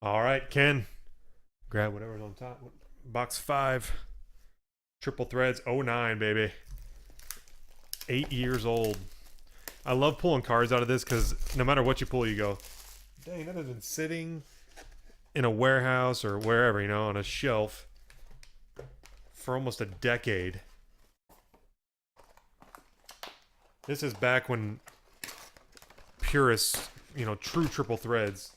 All right, Ken. Grab whatever's on top. Box 5. Triple threads. '09, baby. 8 years old. I love pulling cards out of this because no matter what you pull, you go, dang, that has been sitting in a warehouse or wherever, on a shelf for almost a decade. This is back when purists, true triple threads,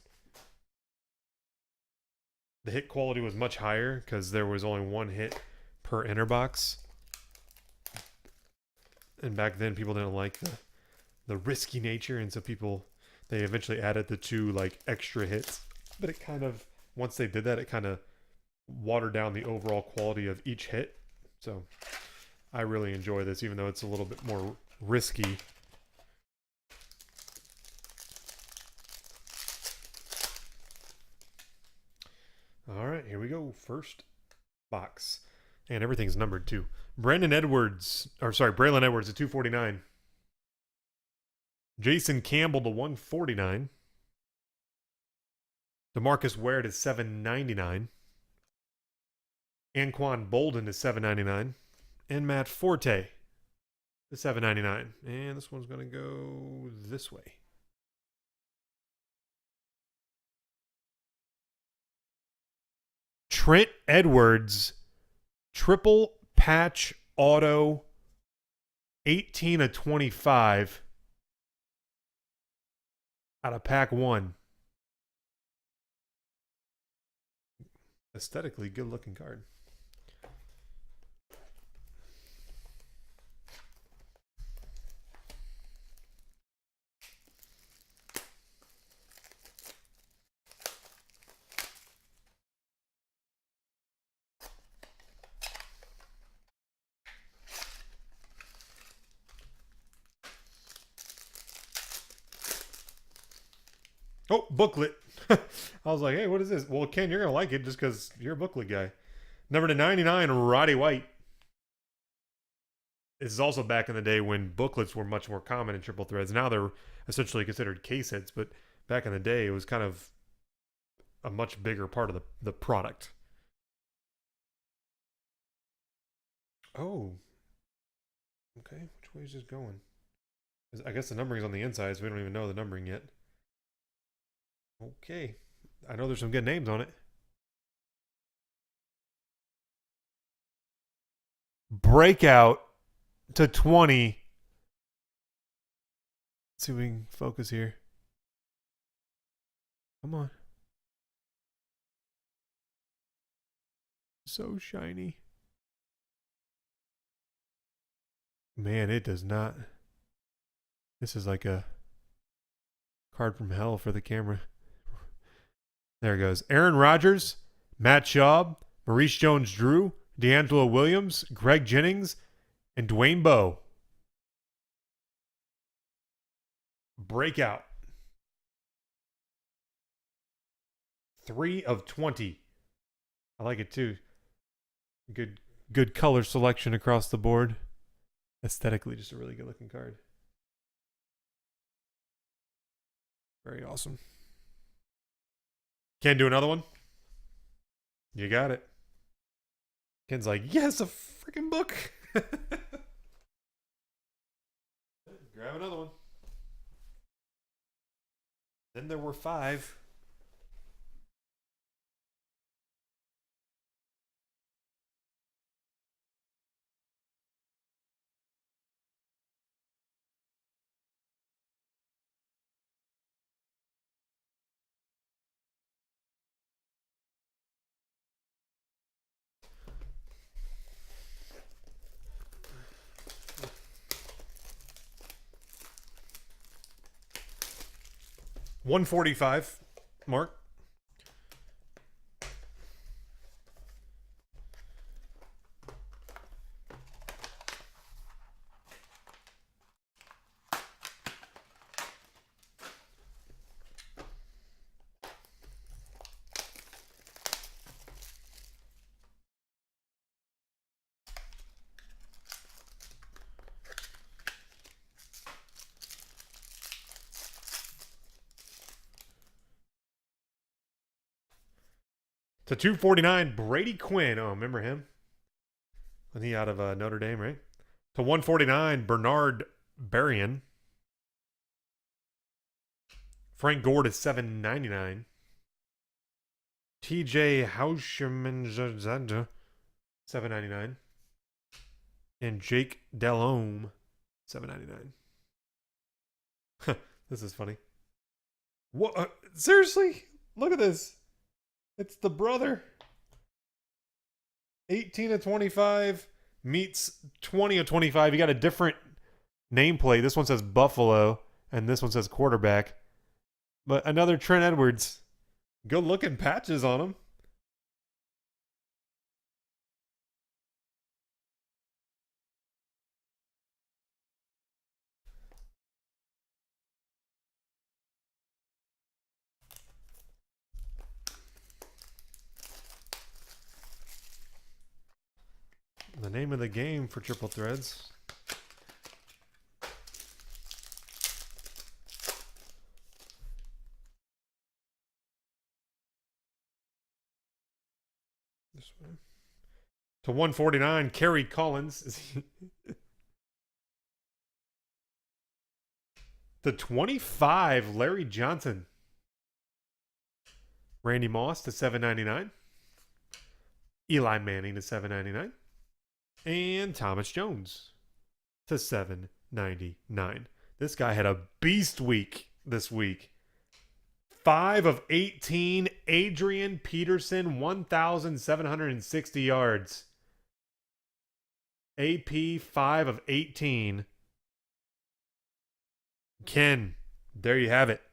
the hit quality was much higher because there was only one hit per inner box. And back then people didn't like the risky nature, and so they eventually added the two like extra hits. But it kind of, once they did that, it kind of watered down the overall quality of each hit. So I really enjoy this, even though it's a little bit more risky. All right, here we go. First box. And everything's numbered too. Braylon Edwards to 249. Jason Campbell to 149. DeMarcus Ware to 799. Anquan Bolden to 799. And Matt Forte to 799. And this one's going to go this way. Trent Edwards, triple patch auto, 18 of 25 out of pack 1. Aesthetically good looking card. Oh, booklet. I was like, hey, what is this? Well, Ken, you're going to like it just because you're a booklet guy. Number to 99, Roddy White. This is also back in the day when booklets were much more common in triple threads. Now they're essentially considered case hits, but back in the day, it was kind of a much bigger part of the product. Oh. Okay, which way is this going? I guess the numbering's on the inside, so we don't even know the numbering yet. Okay. I know there's some good names on it. Breakout to 20. Let's see if we can focus here. Come on. So shiny. Man, it does not. This is like a card from hell for the camera. There it goes. Aaron Rodgers, Matt Schaub, Maurice Jones-Drew, D'Angelo Williams, Greg Jennings, and Dwayne Bowe. Breakout. 3 of 20. I like it too. Good color selection across the board. Aesthetically, just a really good looking card. Very awesome. Ken, do another one? You got it. Ken's like, yes, a freaking book. Grab another one. Then there were 5. $145, Mark. To 249, Brady Quinn. Oh, remember him? When he out of Notre Dame, right? To 149, Bernard Berrien. Frank Gore to 799. TJ Hauscherman 799. And Jake Delhomme 799. This is funny. What? Seriously? Look at this. It's the brother. 18 of 25 meets 20 of 25. You got a different nameplate. This one says Buffalo, and this one says quarterback. But another Trent Edwards. Good looking patches on him. The name of the game for Triple Threads. This way. To 149, Kerry Collins. To 25, Larry Johnson. Randy Moss to 799. Eli Manning to 799. And Thomas Jones to 799. This guy had a beast week this week. 5 of 18, Adrian Peterson, 1,760 yards. AP 5 of 18. Ken, there you have it.